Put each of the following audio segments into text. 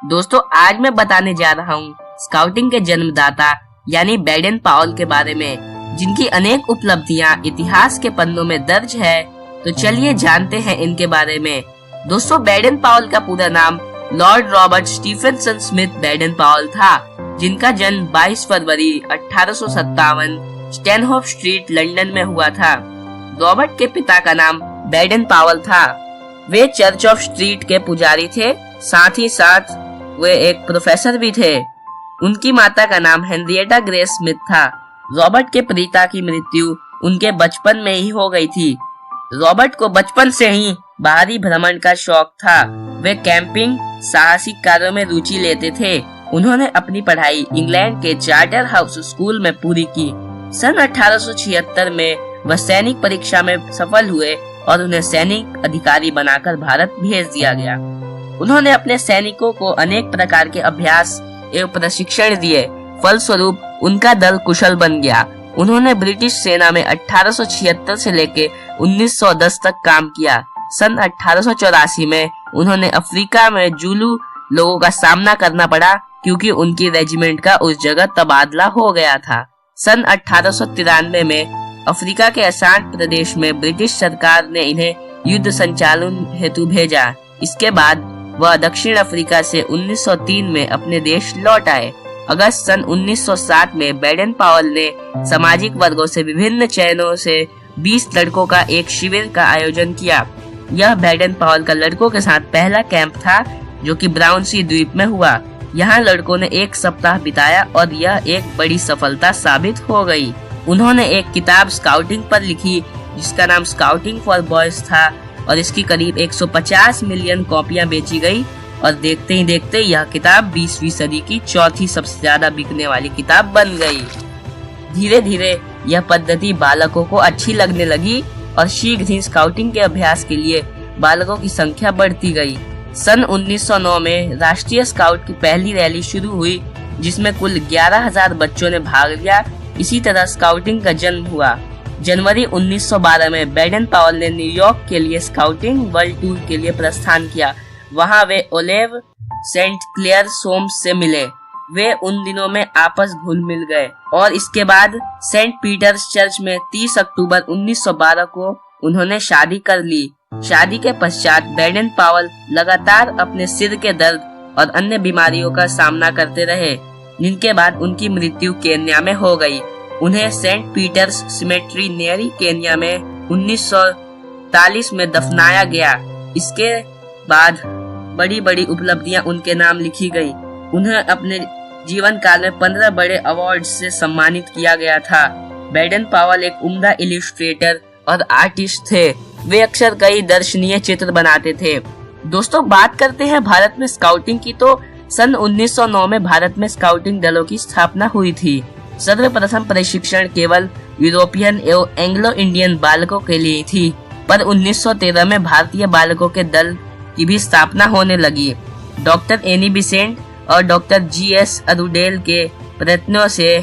दोस्तों आज मैं बताने जा रहा हूँ स्काउटिंग के जन्मदाता यानी बैडन पावल के बारे में, जिनकी अनेक उपलब्धियां इतिहास के पन्नों में दर्ज है। तो चलिए जानते हैं इनके बारे में। दोस्तों बैडन पावल का पूरा नाम Lord Robert Stephenson Smith Baden पावल था, जिनका जन्म 22 फरवरी 1857 स्टैनहोप स्ट्रीट लंदन में हुआ था। रॉबर्ट के पिता का नाम बैडन पावल था। वे चर्च ऑफ स्ट्रीट के पुजारी थे, साथ ही साथ वे एक प्रोफेसर भी थे। उनकी माता का नाम हेनरिएटा ग्रेस स्मिथ था। रॉबर्ट के पिता की मृत्यु उनके बचपन में ही हो गई थी। रॉबर्ट को बचपन से ही बाहरी भ्रमण का शौक था। वे कैंपिंग, साहसिक कार्यों में रुचि लेते थे। उन्होंने अपनी पढ़ाई इंग्लैंड के चार्टर हाउस स्कूल में पूरी की। सन 1876 में वह सैनिक परीक्षा में सफल हुए और उन्हें सैनिक अधिकारी बनाकर भारत भेज दिया गया। उन्होंने अपने सैनिकों को अनेक प्रकार के अभ्यास एवं प्रशिक्षण दिए। फलस्वरूप उनका दल कुशल बन गया। उन्होंने ब्रिटिश सेना में 1876 से लेकर 1910 तक काम किया। सन 1884 में उन्होंने अफ्रीका में जूलू लोगों का सामना करना पड़ा, क्योंकि उनकी रेजिमेंट का उस जगह तबादला हो गया था। सन 1893 में अफ्रीका के असांत प्रदेश में ब्रिटिश सरकार ने इन्हें युद्ध संचालन हेतु भेजा। इसके बाद वह दक्षिण अफ्रीका से 1903 में अपने देश लौट आए। अगस्त सन 1907 में बैडन पावल ने सामाजिक वर्गों से विभिन्न चयनों से 20 लड़कों का एक शिविर का आयोजन किया। यह बैडन पावल का लड़कों के साथ पहला कैंप था, जो कि ब्राउन सी द्वीप में हुआ। यहाँ लड़कों ने एक सप्ताह बिताया और यह एक बड़ी सफलता साबित हो गई। उन्होंने एक किताब स्काउटिंग पर लिखी, जिसका नाम स्काउटिंग फॉर बॉयज था, और इसकी करीब 150 मिलियन कॉपियां बेची गई। और देखते ही देखते यह किताब 20वीं सदी की चौथी सबसे ज्यादा बिकने वाली किताब बन गई। धीरे धीरे यह पद्धति बालकों को अच्छी लगने लगी और शीघ्र ही स्काउटिंग के अभ्यास के लिए बालकों की संख्या बढ़ती गई। सन 1909 में राष्ट्रीय स्काउट की पहली रैली शुरू हुई, जिसमें कुल 11,000 बच्चों ने भाग लिया। इसी तरह स्काउटिंग का जन्म हुआ। जनवरी 1912 में बैडन पावल ने न्यूयॉर्क के लिए स्काउटिंग वर्ल्ड टूर के लिए प्रस्थान किया। वहां वे ओलेव सेंट क्लेयर सोम्स से मिले। वे उन दिनों में आपस घुल मिल गए और इसके बाद सेंट पीटर्स चर्च में 30 अक्टूबर 1912 को उन्होंने शादी कर ली। शादी के पश्चात बैडन पावल लगातार अपने सिर के दर्द और अन्य बीमारियों का सामना करते रहे, जिनके बाद उनकी मृत्यु केन्या में हो गई। उन्हें सेंट पीटर्स सिमेट्री नेरी केन्या में 1943 में दफनाया गया। इसके बाद बड़ी बड़ी उपलब्धियां उनके नाम लिखी गई। उन्हें अपने जीवन काल में 15 बड़े अवार्ड से सम्मानित किया गया था। बैडन पावल एक उम्दा इलिस्ट्रेटर और आर्टिस्ट थे। वे अक्सर कई दर्शनीय चित्र बनाते थे। दोस्तों बात करते हैं भारत में स्काउटिंग की, तो सन 1909 में भारत में स्काउटिंग दलों की स्थापना हुई थी। सर्वप्रथम प्रशिक्षण केवल यूरोपियन एवं एंग्लो इंडियन बालकों के लिए थी, पर 1913 में भारतीय बालकों के दल की भी स्थापना होने लगी। डॉक्टर एनी बिसेंट और डॉक्टर GS अरुडेल के प्रयत्नों से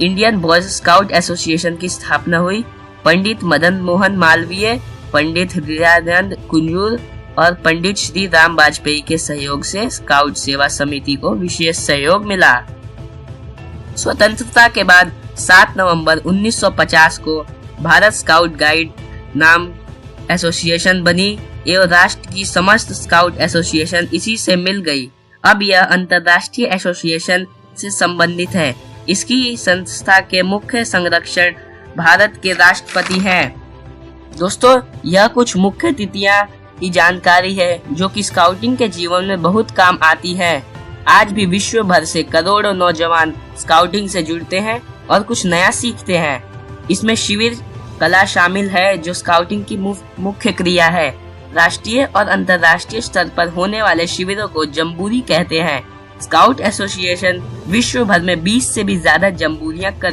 इंडियन बॉयज स्काउट एसोसिएशन की स्थापना हुई। पंडित मदन मोहन मालवीय, पंडित हृदयानंद कुंजूर और पंडित श्री राम वाजपेयी के सहयोग से स्काउट सेवा समिति को विशेष सहयोग मिला। स्वतंत्रता के बाद 7 नवंबर 1950 को भारत स्काउट गाइड नाम एसोसिएशन बनी एवं राष्ट्र की समस्त स्काउट एसोसिएशन इसी से मिल गई। अब यह अंतर्राष्ट्रीय एसोसिएशन से संबंधित है। इसकी संस्था के मुख्य संरक्षण भारत के राष्ट्रपति हैं। दोस्तों यह कुछ मुख्य तिथियां की जानकारी है, जो कि स्काउटिंग के जीवन में बहुत काम आती है। आज भी विश्व भर से करोड़ों नौजवान स्काउटिंग से जुड़ते हैं और कुछ नया सीखते हैं। इसमें शिविर कला शामिल है, जो स्काउटिंग की मुख्य क्रिया है। राष्ट्रीय और अंतर्राष्ट्रीय स्तर पर होने वाले शिविरों को जम्बूरी कहते हैं। स्काउट एसोसिएशन विश्व भर में 20 से भी ज्यादा जम्बूरियां कर